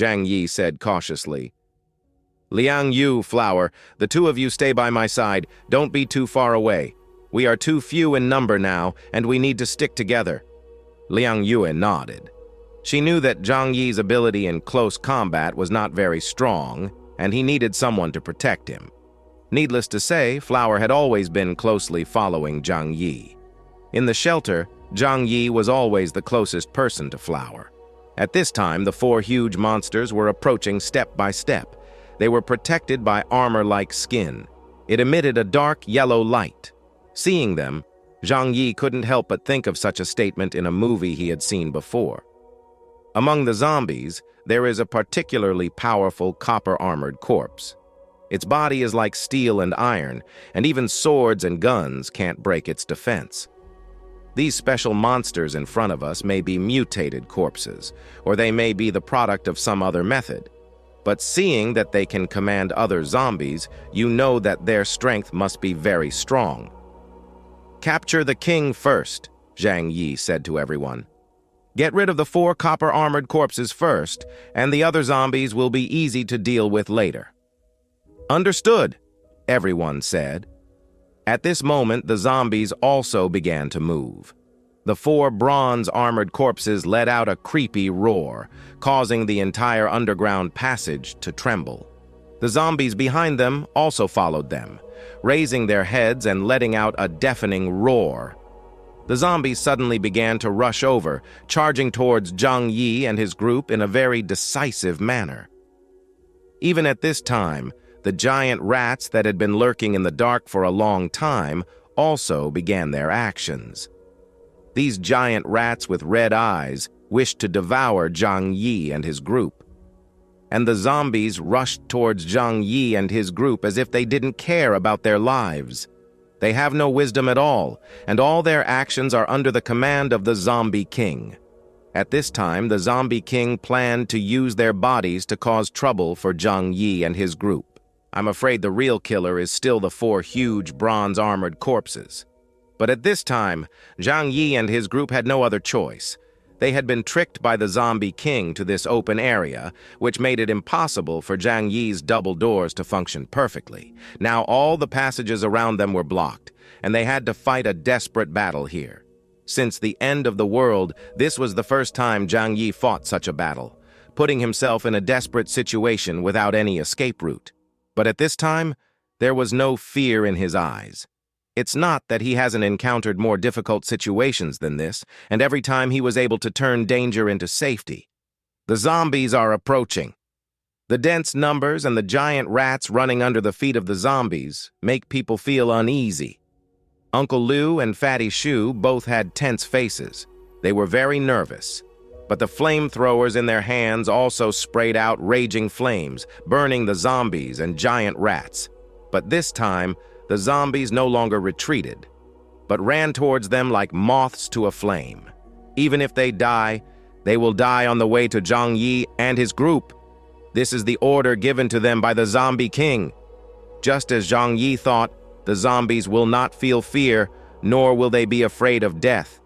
Zhang Yi said cautiously. Liang Yu, Flower, the two of you stay by my side. Don't be too far away. We are too few in number now, and we need to stick together. Liang Yue nodded. She knew that Zhang Yi's ability in close combat was not very strong, and he needed someone to protect him. Needless to say, Flower had always been closely following Zhang Yi. In the shelter, Zhang Yi was always the closest person to Flower. At this time, the four huge monsters were approaching step by step. They were protected by armor-like skin. It emitted a dark yellow light. Seeing them, Zhang Yi couldn't help but think of such a statement in a movie he had seen before. Among the zombies, there is a particularly powerful copper-armored corpse. Its body is like steel and iron, and even swords and guns can't break its defense. These special monsters in front of us may be mutated corpses, or they may be the product of some other method. But seeing that they can command other zombies, you know that their strength must be very strong. Capture the king first, Zhang Yi said to everyone. Get rid of the four copper-armored corpses first, and the other zombies will be easy to deal with later. Understood, everyone said. At this moment, the zombies also began to move. The four bronze-armored corpses let out a creepy roar, causing the entire underground passage to tremble. The zombies behind them also followed them, raising their heads and letting out a deafening roar. The zombies suddenly began to rush over, charging towards Zhang Yi and his group in a very decisive manner. Even at this time, the giant rats that had been lurking in the dark for a long time also began their actions. These giant rats with red eyes wished to devour Zhang Yi and his group. And the zombies rushed towards Zhang Yi and his group as if they didn't care about their lives. They have no wisdom at all, and all their actions are under the command of the Zombie King. At this time, the Zombie King planned to use their bodies to cause trouble for Zhang Yi and his group. I'm afraid the real killer is still the four huge bronze-armored corpses. But at this time, Zhang Yi and his group had no other choice. They had been tricked by the Zombie King to this open area, which made it impossible for Zhang Yi's double doors to function perfectly. Now all the passages around them were blocked, and they had to fight a desperate battle here. Since the end of the world, this was the first time Zhang Yi fought such a battle, putting himself in a desperate situation without any escape route. But at this time, there was no fear in his eyes. It's not that he hasn't encountered more difficult situations than this, and every time he was able to turn danger into safety. The zombies are approaching. The dense numbers and the giant rats running under the feet of the zombies make people feel uneasy. Uncle Lou and Fatty Shu both had tense faces. They were very nervous. But the flamethrowers in their hands also sprayed out raging flames, burning the zombies and giant rats. But this time, the zombies no longer retreated, but ran towards them like moths to a flame. Even if they die, they will die on the way to Zhang Yi and his group. This is the order given to them by the Zombie King. Just as Zhang Yi thought, the zombies will not feel fear, nor will they be afraid of death.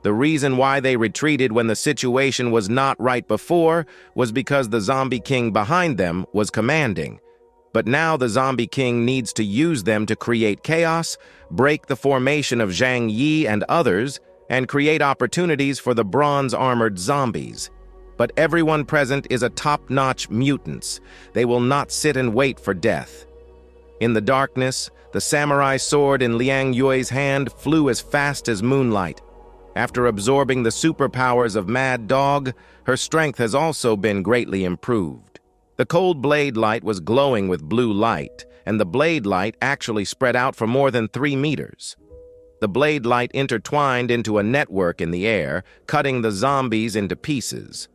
The reason why they retreated when the situation was not right before was because the Zombie King behind them was commanding. But now the Zombie King needs to use them to create chaos, break the formation of Zhang Yi and others, and create opportunities for the bronze-armored zombies. But everyone present is a top-notch mutants. They will not sit and wait for death. In the darkness, the samurai sword in Liang Yue's hand flew as fast as moonlight. After absorbing the superpowers of Mad Dog, her strength has also been greatly improved. The cold blade light was glowing with blue light, and the blade light actually spread out for more than 3 meters. The blade light intertwined into a network in the air, cutting the zombies into pieces.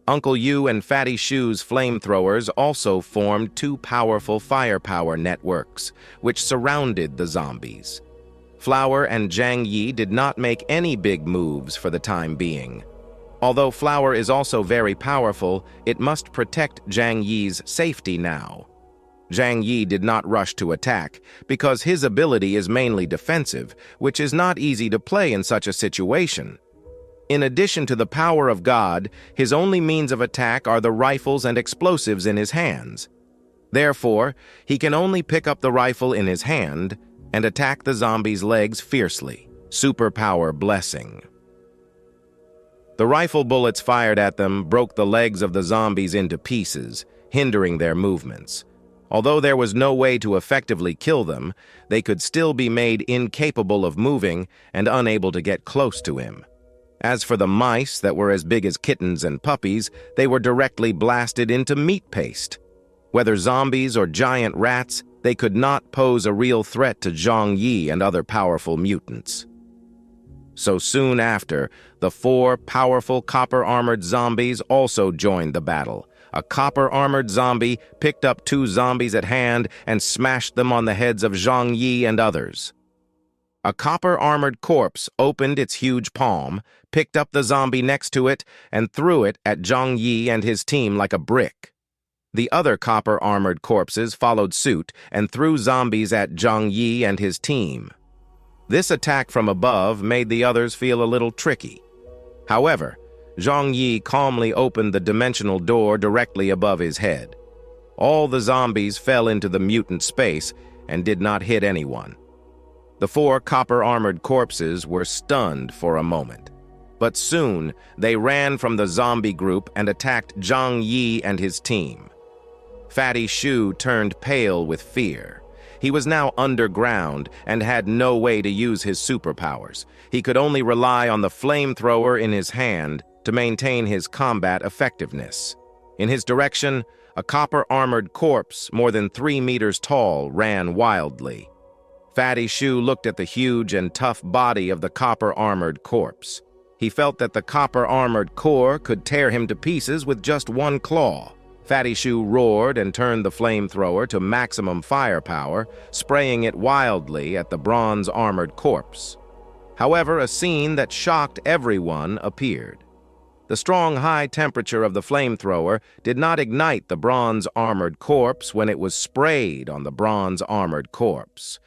Uncle Yu and Fatty Shu's flamethrowers also formed 2 powerful firepower networks, which surrounded the zombies. Flower and Zhang Yi did not make any big moves for the time being. Although Flower is also very powerful, it must protect Zhang Yi's safety now. Zhang Yi did not rush to attack, because his ability is mainly defensive, which is not easy to play in such a situation. In addition to the power of God, his only means of attack are the rifles and explosives in his hands. Therefore, he can only pick up the rifle in his hand and attack the zombie's legs fiercely. Superpower blessing. The rifle bullets fired at them broke the legs of the zombies into pieces, hindering their movements. Although there was no way to effectively kill them, they could still be made incapable of moving and unable to get close to him. As for the mice that were as big as kittens and puppies, they were directly blasted into meat paste. Whether zombies or giant rats, they could not pose a real threat to Zhang Yi and other powerful mutants. So soon after, the 4 powerful copper-armored zombies also joined the battle. A copper-armored zombie picked up 2 zombies at hand and smashed them on the heads of Zhang Yi and others. A copper-armored corpse opened its huge palm, picked up the zombie next to it, and threw it at Zhang Yi and his team like a brick. The other copper-armored corpses followed suit and threw zombies at Zhang Yi and his team. This attack from above made the others feel a little tricky. However, Zhang Yi calmly opened the dimensional door directly above his head. All the zombies fell into the mutant space and did not hit anyone. The 4 copper-armored corpses were stunned for a moment. But soon, they ran from the zombie group and attacked Zhang Yi and his team. Fatty Shu turned pale with fear. He was now underground and had no way to use his superpowers. He could only rely on the flamethrower in his hand to maintain his combat effectiveness. In his direction, a copper-armored corpse more than 3 meters tall ran wildly. Fatty Shu looked at the huge and tough body of the copper-armored corpse. He felt that the copper-armored core could tear him to pieces with just 1 claw. Fatty Shu roared and turned the flamethrower to maximum firepower, spraying it wildly at the bronze-armored corpse. However, a scene that shocked everyone appeared. The strong high temperature of the flamethrower did not ignite the bronze-armored corpse when it was sprayed on the bronze-armored corpse.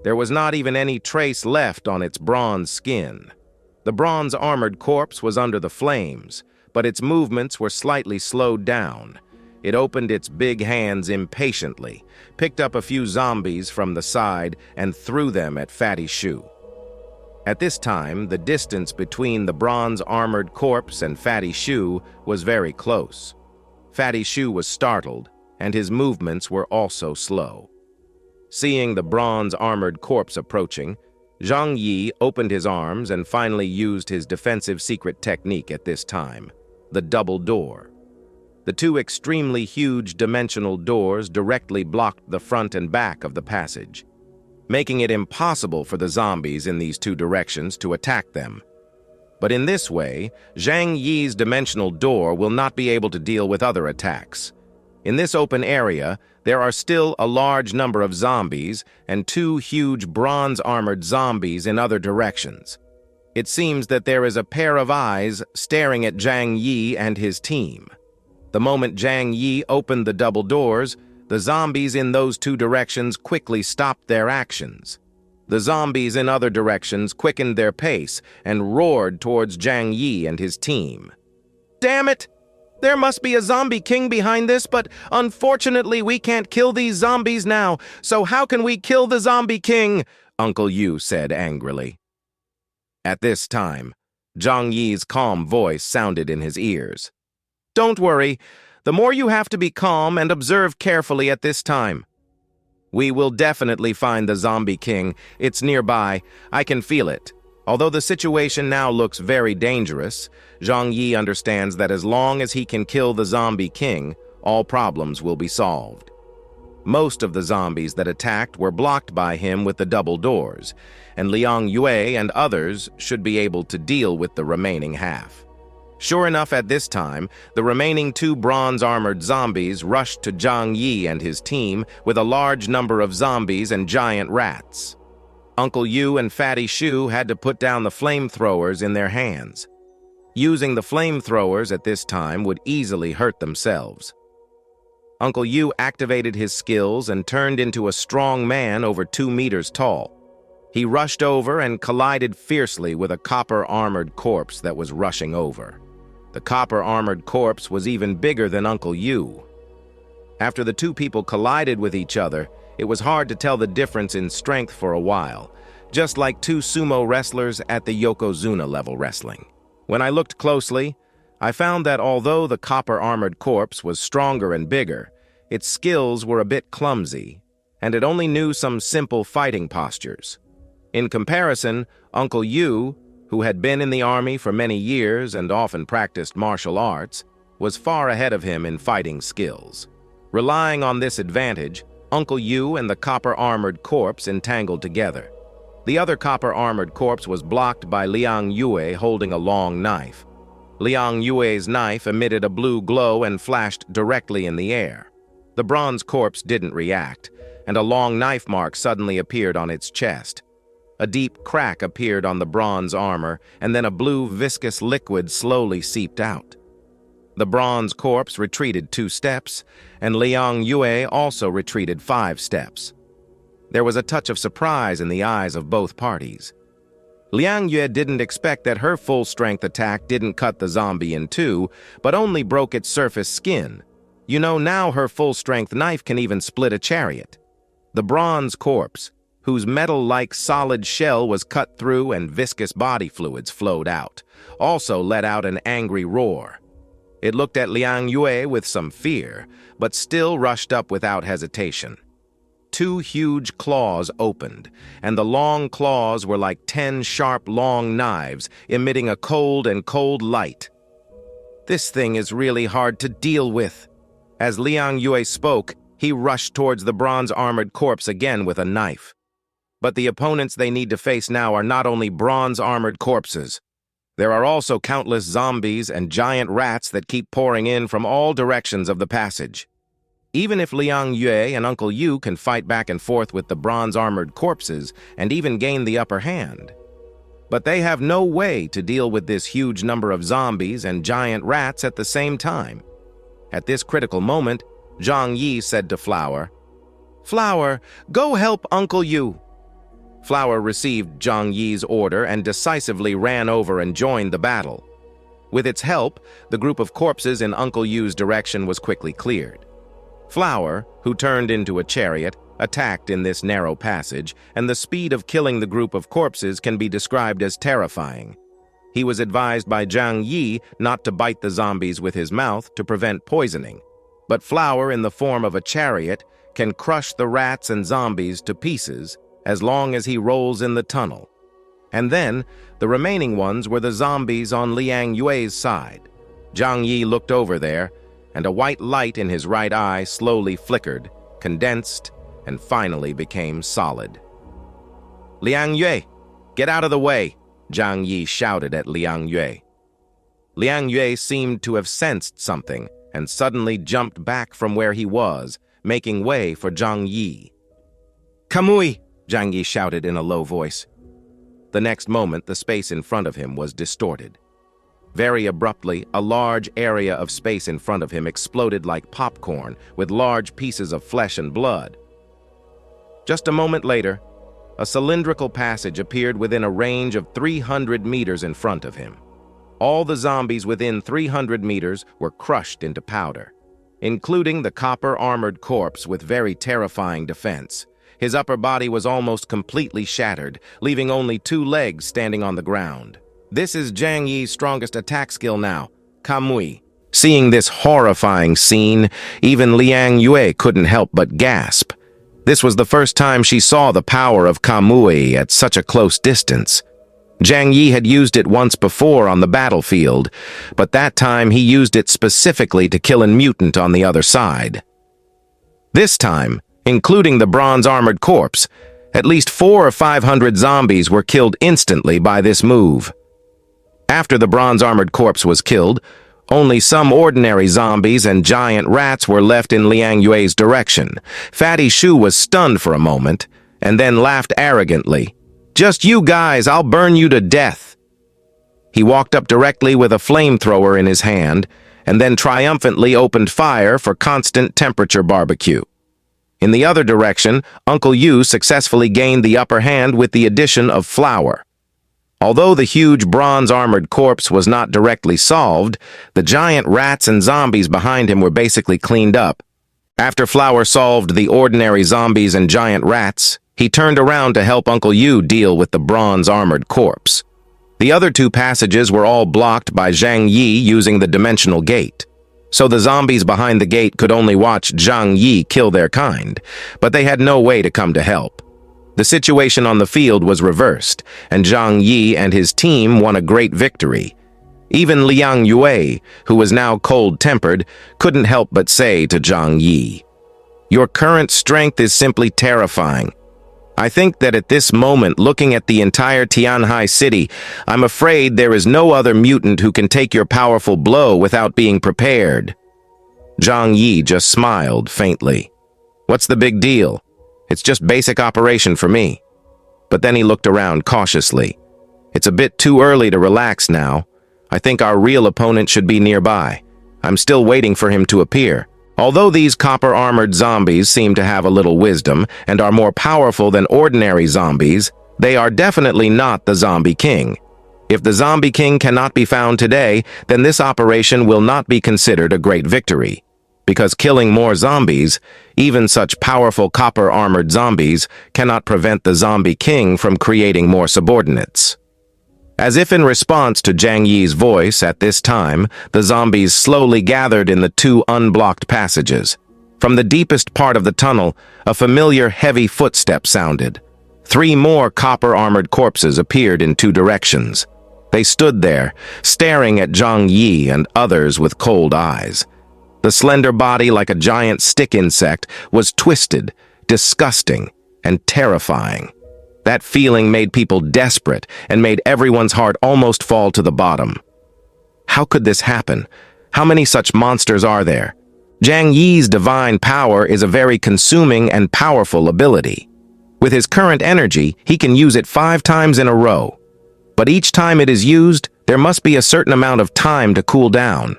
There was not even any trace left on its bronze skin. The bronze-armored corpse was under the flames, but its movements were slightly slowed down. It opened its big hands impatiently, picked up a few zombies from the side, and threw them at Fatty Shu. At this time, the distance between the bronze-armored corpse and Fatty Shu was very close. Fatty Shu was startled, and his movements were also slow. Seeing the bronze-armored corpse approaching, Zhang Yi opened his arms and finally used his defensive secret technique at this time, the double door. The 2 extremely huge dimensional doors directly blocked the front and back of the passage, making it impossible for the zombies in these 2 directions to attack them. But in this way, Zhang Yi's dimensional door will not be able to deal with other attacks. In this open area, there are still a large number of zombies and 2 huge bronze-armored zombies in other directions. It seems that there is a pair of eyes staring at Zhang Yi and his team. The moment Zhang Yi opened the double doors, the zombies in those 2 directions quickly stopped their actions. The zombies in other directions quickened their pace and roared towards Zhang Yi and his team. "Damn it! There must be a zombie king behind this, but unfortunately we can't kill these zombies now, so how can we kill the zombie king?" Uncle Yu said angrily. At this time, Zhang Yi's calm voice sounded in his ears. "Don't worry. The more you have to be calm and observe carefully at this time. We will definitely find the zombie king. It's nearby. I can feel it." Although the situation now looks very dangerous, Zhang Yi understands that as long as he can kill the zombie king, all problems will be solved. Most of the zombies that attacked were blocked by him with the double doors, and Liang Yue and others should be able to deal with the remaining half. Sure enough, at this time, the remaining 2 bronze-armored zombies rushed to Zhang Yi and his team with a large number of zombies and giant rats. Uncle Yu and Fatty Shu had to put down the flamethrowers in their hands. Using the flamethrowers at this time would easily hurt themselves. Uncle Yu activated his skills and turned into a strong man over 2 meters tall. He rushed over and collided fiercely with a copper-armored corpse that was rushing over. The copper-armored corpse was even bigger than Uncle Yu. After the two people collided with each other, it was hard to tell the difference in strength for a while, just like two sumo wrestlers at the Yokozuna level wrestling. When I looked closely, I found that although the copper-armored corpse was stronger and bigger, its skills were a bit clumsy, and it only knew some simple fighting postures. In comparison, Uncle Yu, who had been in the army for many years and often practiced martial arts, was far ahead of him in fighting skills. Relying on this advantage, Uncle Yu and the copper-armored corpse entangled together. The other copper-armored corpse was blocked by Liang Yue holding a long knife. Liang Yue's knife emitted a blue glow and flashed directly in the air. The bronze corpse didn't react, and a long knife mark suddenly appeared on its chest. A deep crack appeared on the bronze armor, and then a blue viscous liquid slowly seeped out. The bronze corpse retreated 2 steps, and Liang Yue also retreated 5 steps. There was a touch of surprise in the eyes of both parties. Liang Yue didn't expect that her full-strength attack didn't cut the zombie in 2, but only broke its surface skin. You know, now her full-strength knife can even split a chariot. The bronze corpse, whose metal-like solid shell was cut through and viscous body fluids flowed out, also let out an angry roar. It looked at Liang Yue with some fear, but still rushed up without hesitation. 2 huge claws opened, and the long claws were like 10 sharp long knives, emitting a cold light. This thing is really hard to deal with. As Liang Yue spoke, he rushed towards the bronze-armored corpse again with a knife. But the opponents they need to face now are not only bronze-armored corpses. There are also countless zombies and giant rats that keep pouring in from all directions of the passage. Even if Liang Yue and Uncle Yu can fight back and forth with the bronze-armored corpses and even gain the upper hand, but they have no way to deal with this huge number of zombies and giant rats at the same time. At this critical moment, Zhang Yi said to Flower, "Flower, go help Uncle Yu." Flower received Zhang Yi's order and decisively ran over and joined the battle. With its help, the group of corpses in Uncle Yu's direction was quickly cleared. Flower, who turned into a chariot, attacked in this narrow passage, and the speed of killing the group of corpses can be described as terrifying. He was advised by Zhang Yi not to bite the zombies with his mouth to prevent poisoning, but Flower, in the form of a chariot, can crush the rats and zombies to pieces as long as he rolls in the tunnel. And then, the remaining ones were the zombies on Liang Yue's side. Zhang Yi looked over there, and a white light in his right eye slowly flickered, condensed, and finally became solid. "Liang Yue, get out of the way!" Zhang Yi shouted at Liang Yue. Liang Yue seemed to have sensed something and suddenly jumped back from where he was, making way for Zhang Yi. "Kamui!" Zhang Yi shouted in a low voice. The next moment, the space in front of him was distorted. Very abruptly, a large area of space in front of him exploded like popcorn, with large pieces of flesh and blood. Just a moment later, a cylindrical passage appeared within a range of 300 meters in front of him. All the zombies within 300 meters were crushed into powder, including the copper-armored corpse with very terrifying defense. His upper body was almost completely shattered, leaving only 2 legs standing on the ground. This is Zhang Yi's strongest attack skill now, kamui. Seeing this horrifying scene, even Liang Yue couldn't help but gasp. This was the first time she saw the power of kamui at such a close distance. Zhang Yi had used it once before on the battlefield, but that time he used it specifically to kill a mutant on the other side. This time, including the bronze-armored corpse, at least 400 or 500 zombies were killed instantly by this move. After the bronze-armored corpse was killed, only some ordinary zombies and giant rats were left in Liang Yue's direction. Fatty Shu was stunned for a moment, and then laughed arrogantly. "Just you guys, I'll burn you to death." He walked up directly with a flamethrower in his hand, and then triumphantly opened fire for constant temperature barbecue. In the other direction, Uncle Yu successfully gained the upper hand with the addition of flour. Although the huge bronze-armored corpse was not directly solved, the giant rats and zombies behind him were basically cleaned up. After Flower solved the ordinary zombies and giant rats, he turned around to help Uncle Yu deal with the bronze-armored corpse. The other two passages were all blocked by Zhang Yi using the dimensional gate. So the zombies behind the gate could only watch Zhang Yi kill their kind, but they had no way to come to help. The situation on the field was reversed, and Zhang Yi and his team won a great victory. Even Liang Yue, who was now cold-tempered, couldn't help but say to Zhang Yi, "Your current strength is simply terrifying. I think that at this moment, looking at the entire Tianhai city, I'm afraid there is no other mutant who can take your powerful blow without being prepared." Zhang Yi just smiled faintly. "What's the big deal? It's just basic operation for me." But then he looked around cautiously. "It's a bit too early to relax now. I think our real opponent should be nearby. I'm still waiting for him to appear." Although these copper-armored zombies seem to have a little wisdom and are more powerful than ordinary zombies, they are definitely not the Zombie King. If the Zombie King cannot be found today, then this operation will not be considered a great victory. Because killing more zombies, even such powerful copper-armored zombies, cannot prevent the Zombie King from creating more subordinates. As if in response to Zhang Yi's voice at this time, the zombies slowly gathered in the two unblocked passages. From the deepest part of the tunnel, a familiar heavy footstep sounded. 3 more copper-armored corpses appeared in 2 directions. They stood there, staring at Zhang Yi and others with cold eyes. The slender body, like a giant stick insect, was twisted, disgusting, and terrifying. That feeling made people desperate and made everyone's heart almost fall to the bottom. How could this happen? How many such monsters are there? Zhang Yi's divine power is a very consuming and powerful ability. With his current energy, he can use it 5 times in a row. But each time it is used, there must be a certain amount of time to cool down.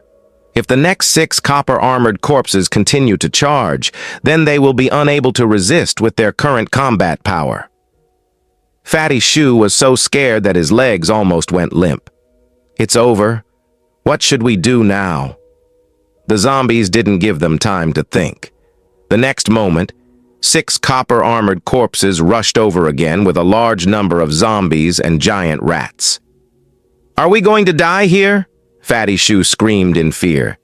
If the next 6 copper-armored corpses continue to charge, then they will be unable to resist with their current combat power. Fatty Shu was so scared that his legs almost went limp. "It's over. What should we do now?" The zombies didn't give them time to think. The next moment, 6 copper-armored corpses rushed over again with a large number of zombies and giant rats. "Are we going to die here?" Fatty Shu screamed in fear.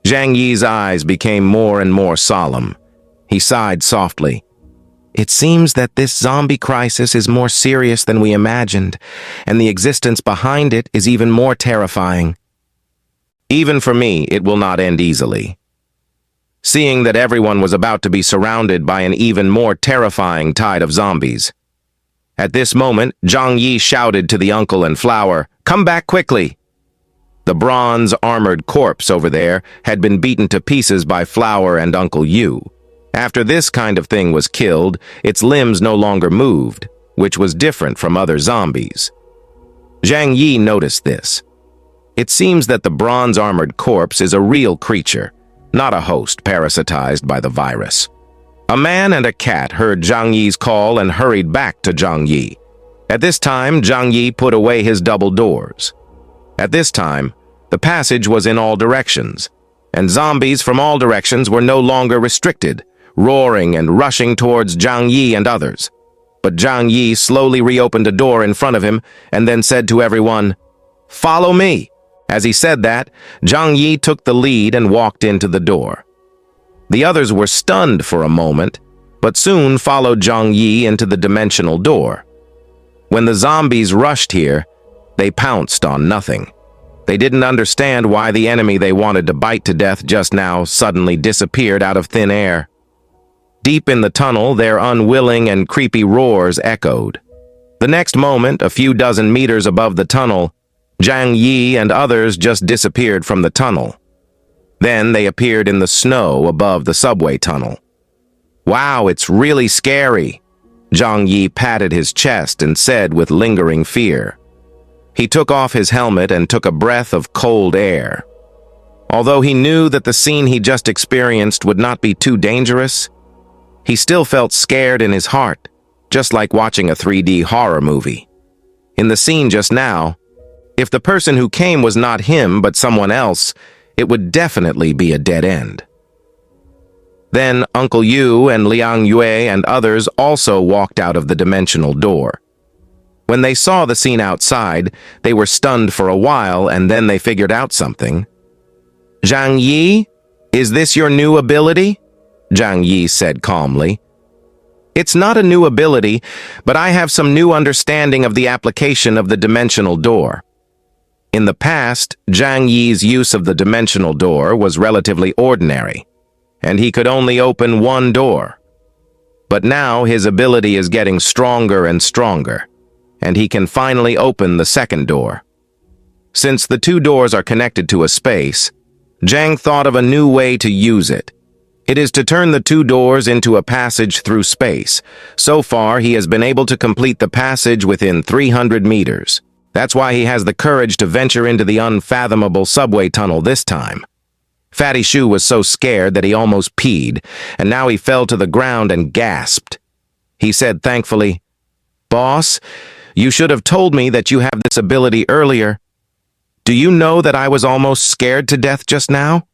Zhang Yi's eyes became more and more solemn. He sighed softly. "It seems that this zombie crisis is more serious than we imagined, and the existence behind it is even more terrifying. Even for me, it will not end easily." Seeing that everyone was about to be surrounded by an even more terrifying tide of zombies. At this moment, Zhang Yi shouted to the uncle and Flower, "Come back quickly!" The bronze-armored corpse over there had been beaten to pieces by Flower and Uncle Yu. After this kind of thing was killed, its limbs no longer moved, which was different from other zombies. Zhang Yi noticed this. It seems that the bronze-armored corpse is a real creature, not a host parasitized by the virus. A man and a cat heard Zhang Yi's call and hurried back to Zhang Yi. At this time, Zhang Yi put away his double doors. At this time, the passage was in all directions, and zombies from all directions were no longer restricted, roaring and rushing towards Zhang Yi and others. But Zhang Yi slowly reopened a door in front of him and then said to everyone, "Follow me." As he said that, Zhang Yi took the lead and walked into the door. The others were stunned for a moment, but soon followed Zhang Yi into the dimensional door. When the zombies rushed here, they pounced on nothing. They didn't understand why the enemy they wanted to bite to death just now suddenly disappeared out of thin air. Deep in the tunnel, their unwilling and creepy roars echoed. The next moment, a few dozen meters above the tunnel, Zhang Yi and others just disappeared from the tunnel. Then they appeared in the snow above the subway tunnel. "Wow, it's really scary," Zhang Yi patted his chest and said with lingering fear. He took off his helmet and took a breath of cold air. Although he knew that the scene he just experienced would not be too dangerous, He still felt scared in his heart, just like watching a 3D horror movie. In the scene just now, if the person who came was not him but someone else, it would definitely be a dead end. Then Uncle Yu and Liang Yue and others also walked out of the dimensional door. When they saw the scene outside, they were stunned for a while and then they figured out something. "Zhang Yi, is this your new ability?" Zhang Yi said calmly. "It's not a new ability, but I have some new understanding of the application of the dimensional door." In the past, Zhang Yi's use of the dimensional door was relatively ordinary, and he could only open one door. But now his ability is getting stronger and stronger, and he can finally open the second door. Since the two doors are connected to a space, Zhang thought of a new way to use it. It is to turn the two doors into a passage through space. So far, he has been able to complete the passage within 300 meters. That's why he has the courage to venture into the unfathomable subway tunnel this time. Fatty Shu was so scared that he almost peed, and now he fell to the ground and gasped. He said thankfully, "Boss, you should have told me that you have this ability earlier. Do you know that I was almost scared to death just now?"